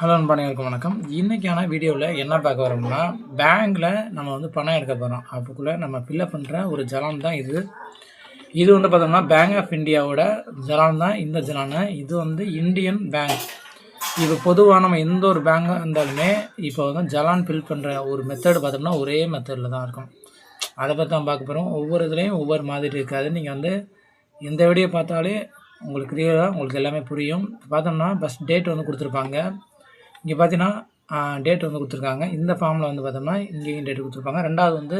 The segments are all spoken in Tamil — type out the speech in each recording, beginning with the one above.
ஹலோ அனைவருக்கும் வணக்கம். இன்றைக்கான வீடியோவில் என்ன பார்க்க வரோம்னா, பேங்க்கில் நம்ம வந்து பணம் எடுக்க போகிறோம். அதுக்குள்ளே நம்ம ஃபில்லப் பண்ணுற ஒரு ஜலான் தான் இது. இது வந்து பார்த்தோம்னா பேங்க் ஆஃப் இந்தியாவோட ஜலான் தான் இந்த ஜலானு. இது வந்து இந்தியன் பேங்க். இப்போ பொதுவாக நம்ம எந்த ஒரு பேங்காக இருந்தாலுமே இப்போ வந்து ஜலான் ஃபில் பண்ணுற ஒரு மெத்தடு பார்த்தோம்னா ஒரே மெத்தடில் தான் இருக்கும். அதை பற்றி தான் பார்க்க போகிறோம். ஒவ்வொரு இதுலேயும் ஒவ்வொரு மாதிரி இருக்காது. நீங்கள் வந்து எந்த வீடியோ பார்த்தாலே உங்களுக்கு கிளியராக உங்களுக்கு எல்லாமே புரியும். பார்த்தோம்னா ஃபஸ்ட் டேட் வந்து கொடுத்துருப்பாங்க. இங்கே பார்த்தீங்கன்னா டேட் வந்து கொடுத்துருக்காங்க. இந்த ஃபார்மில் வந்து பார்த்தோம்னா இங்கேயும் டேட் கொடுத்துருப்பாங்க. ரெண்டாவது வந்து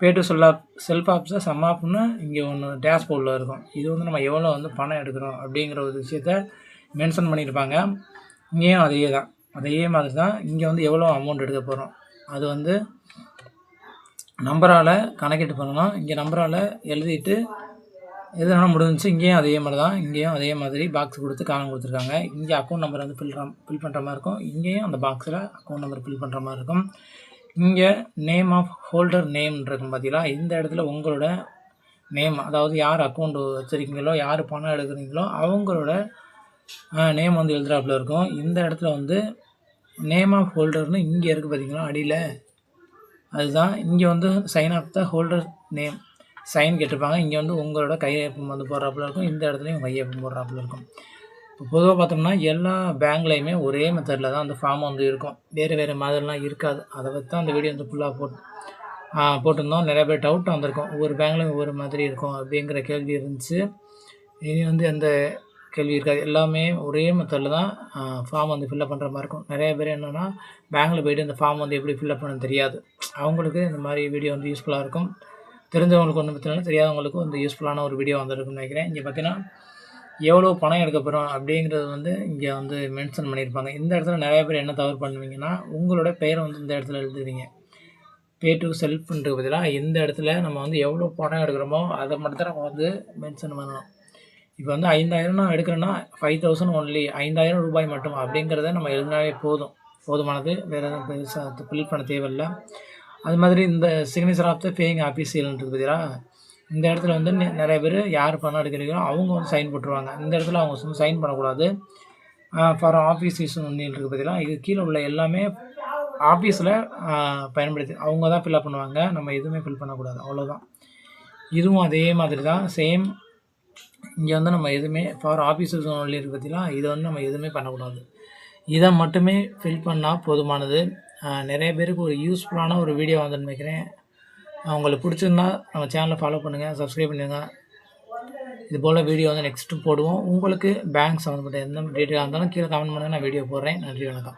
பே டு செல்ஃப் ஆப்ஸை சம் ஆப்னு இங்கே ஒன்று டேஷ்போர்டில் இருக்கும். இது வந்து நம்ம எவ்வளோ வந்து பணம் எடுக்கிறோம் அப்படிங்கிற ஒரு விஷயத்த மென்ஷன் பண்ணியிருப்பாங்க. இங்கேயும் அதே மாதிரி தான் இங்கே வந்து எவ்வளோ அமௌண்ட் எடுக்க போகிறோம் அது வந்து நம்பரால் கணக்கிட்டு பண்ணணும். இங்கே நம்பரால் எழுதிட்டு எதுனாலும் முடிஞ்சிச்சு. இங்கேயும் அதே மாதிரி தான். இங்கேயும் அதே மாதிரி பாக்ஸ் கொடுத்து காலம் கொடுத்துருக்காங்க. இங்கே அக்கௌண்ட் நம்பர் வந்து ஃபில் பண்ணுற மாதிரி இருக்கும். இங்கேயும் அந்த பாக்ஸில் அக்கௌண்ட் நம்பர் ஃபில் பண்ணுற மாதிரி இருக்கும். இங்கே நேம் ஆஃப் ஹோல்டர் நேம் இருக்கும் பார்த்தீங்களா. இந்த இடத்துல உங்களோட நேம், அதாவது யார் அக்கௌண்ட் வச்சுருக்கீங்களோ யார் பணம் எடுக்கிறீங்களோ அவங்களோட நேம் வந்து எழுதுறாப்புல இருக்கும். இந்த இடத்துல வந்து நேம் ஆஃப் ஹோல்டர்னு இங்கே இருக்குது பார்த்தீங்களா அடியில், அதுதான். இங்கே வந்து sign of the holder name sign கேட்டிருப்பாங்க. இங்கே வந்து உங்களோட கையொப்பம் வந்து போடுறாப்புல இருக்கும். இந்த இடத்துலையும் கையொப்பம் போடுறாப்புல இருக்கும். இப்போ பொதுவாக பார்த்தோம்னா எல்லா பேங்க்லேயுமே ஒரே மெத்தடில் தான் அந்த ஃபார்ம் வந்து இருக்கும். வேறு மாதிரிலாம் இருக்காது. அதை வச்சு தான் அந்த வீடியோ வந்து ஃபுல்லாக போட்டிருந்தோம். நிறைய பேர் டவுட் வந்திருக்கும், ஒவ்வொரு பேங்க்லேயும் ஒவ்வொரு மாதிரி இருக்கும் அப்படிங்கிற கேள்வி இருந்துச்சு. இனி வந்து எந்த கேள்வி இருக்காது. எல்லாமே ஒரே மெத்தடில் தான் ஃபார்ம் வந்து ஃபில்லப் பண்ணுற மாதிரி இருக்கும். நிறைய பேர் என்னென்னா பேங்க்கில் போய்ட்டு இந்த ஃபார்ம் வந்து எப்படி ஃபில்லப் பண்ண தெரியாது. அவங்களுக்கு இந்த மாதிரி வீடியோ வந்து யூஸ்ஃபுல்லாக இருக்கும். தெரிஞ்சவங்களுக்கு ஒன்றும் பிரச்சனை இல்லை, தெரியாதவங்களுக்கும் வந்து யூஸ்ஃபுல்லான ஒரு வீடியோ வந்துருக்குன்னு நினைக்கிறேன். இங்கே பார்த்தீங்கன்னா எவ்வளோ பணம் எடுக்க போகிறோம் அப்படிங்கிறது வந்து இங்கே வந்து மென்ஷன் பண்ணியிருப்பாங்க. இந்த இடத்துல நிறைய பேர் என்ன தவறு பண்ணுவீங்கன்னா, உங்களோட பெயரை வந்து இந்த இடத்துல எழுதுவீங்க. பே டு செல்ஃப்ன்றது பதிலாக இந்த இடத்துல நம்ம வந்து எவ்வளோ பணம் எடுக்கிறோமோ அதை மட்டும் தான் நம்ம வந்து மென்ஷன் பண்ணணும். இப்போ வந்து 5000 நான் எடுக்கிறேன்னா 5000 ஒன்லி, 5000 ரூபாய் மட்டும் அப்படிங்கிறத நம்ம எழுதினாவே போதுமானது. வேறு எதுவும் பெருசாக ஃபில் பண்ண தேவையில்லை. அது மாதிரி இந்த சிக்னேச்சர் ஆஃப் த பேயிங் ஆஃபீஸியல்ன்றது பார்த்தீங்கன்னா, இந்த இடத்துல வந்து நிறைய பேர் யார் பணம் எடுக்கிறீங்களோ அவங்க வந்து சைன் போட்டுருவாங்க. இந்த இடத்துல அவங்க வந்து சைன் பண்ணக்கூடாது. ஃபார் ஆஃபீஸ் யூஸ் ஒன்றின்றது பார்த்தீங்கன்னா, இது கீழே உள்ள எல்லாமே ஆஃபீஸில் பயன்படுத்தி அவங்க தான் ஃபில்அப் பண்ணுவாங்க. நம்ம எதுவுமே ஃபில் பண்ணக்கூடாது, அவ்வளோதான். இதுவும் அதே மாதிரி தான், சேம். இங்கே வந்து நம்ம எதுவுமே ஃபார் ஆஃபீஸ் யூஸ் ஒன்லி இருக்குது பார்த்தீங்கன்னா, இதை வந்து நம்ம எதுவுமே பண்ணக்கூடாது. இதை மட்டுமே ஃபில் பண்ணால் போதுமானது. நிறைய பேருக்கு ஒரு யூஸ்ஃபுல்லான ஒரு வீடியோ வந்துன்னு நினைக்கிறேன். உங்களுக்கு பிடிச்சிருந்தா நம்ம சேனலை ஃபாலோ பண்ணுங்கள், சப்ஸ்கிரைப் பண்ணுங்க. இது போல் வீடியோ வந்து நெக்ஸ்ட்டு போடுவோம். உங்களுக்கு பேங்க் சம்மந்தப்பட்ட எந்த டீட்டெயிலாக இருந்தாலும் கீழே கமெண்ட் பண்ணுங்கள், நான் வீடியோ போடுறேன். நன்றி, வணக்கம்.